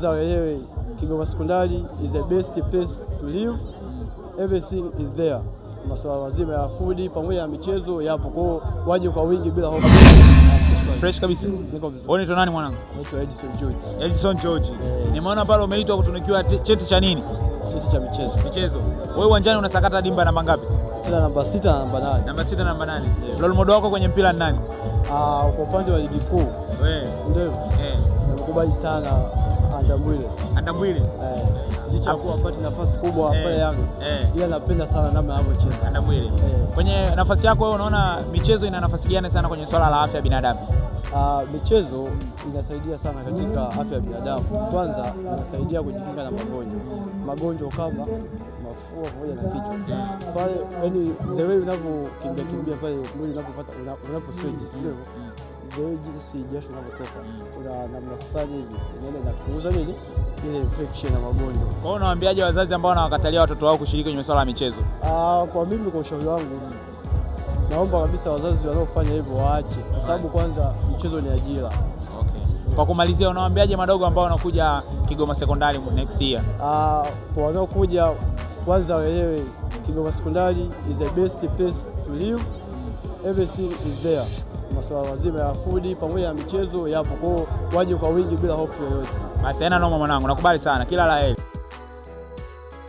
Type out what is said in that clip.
Wewe Kigoma Sekondari is the best place to live. Everything is there. Masuala mazima ya food pamoja na michezo yapo, kwa waje kwa wingi bila hofu. Fresh kabisa. Niko vizuri. Wewe unaitwa nani mwanangu? Naitwa Edison George. Edison George. Nimeona pale umeitwa kutunikiwa cheti cha nini? Cheti cha michezo. Michezo. Wewe uwanjani unasakata dimba namba ngapi? Namba 6 na namba 8. Namba 6 na namba 8. Role model wako kwenye mpira ni nani? Kwa upande wa ligi kuu. Wewe. Ndio. Nakubali sana Andambwile. Andambwile. Licha kuwa apate nafasi kubwa pale Yanga. Ila napenda sana namna anavyocheza. Andambwile. Kwenye nafasi yako wewe unaona michezo ina nafasi gani sana kwenye swala la afya ya binadamu? Michezo inasaidia sana katika afya ya binadamu. Kwanza inasaidia kujikinga na magonjwa kama mafua pamoja na kichwa. Pale yani the way unavyokimbia pale mwili unapopata unaposweat ndio ndio jinsi jasho linavyotoka. Kuna namna fulani hivi inaenda na kuuza nini ile infection na magonjwa. Kwa hiyo unawaambiaje wazazi ambao wanawakatalia watoto wao kushiriki kwenye masuala ya michezo? Kwa mimi, kwa ushauri wangu, naomba kabisa wazazi wanaofanya hivyo waache, kwa sababu kwanza michezo ni ajira. Okay. Kwa kumalizia, unawaambiaje madogo ambao wanakuja Kigoma Sekondari next year? Kwa wanaokuja, kwanza wewe Kigoma Sekondari is the best place to live. Everything is there. Masuala mazima ya food pamoja na michezo yapo, kwa waje kwa wingi bila hofu yoyote. Basi haina noma mwanangu, nakubali sana, kila la heri.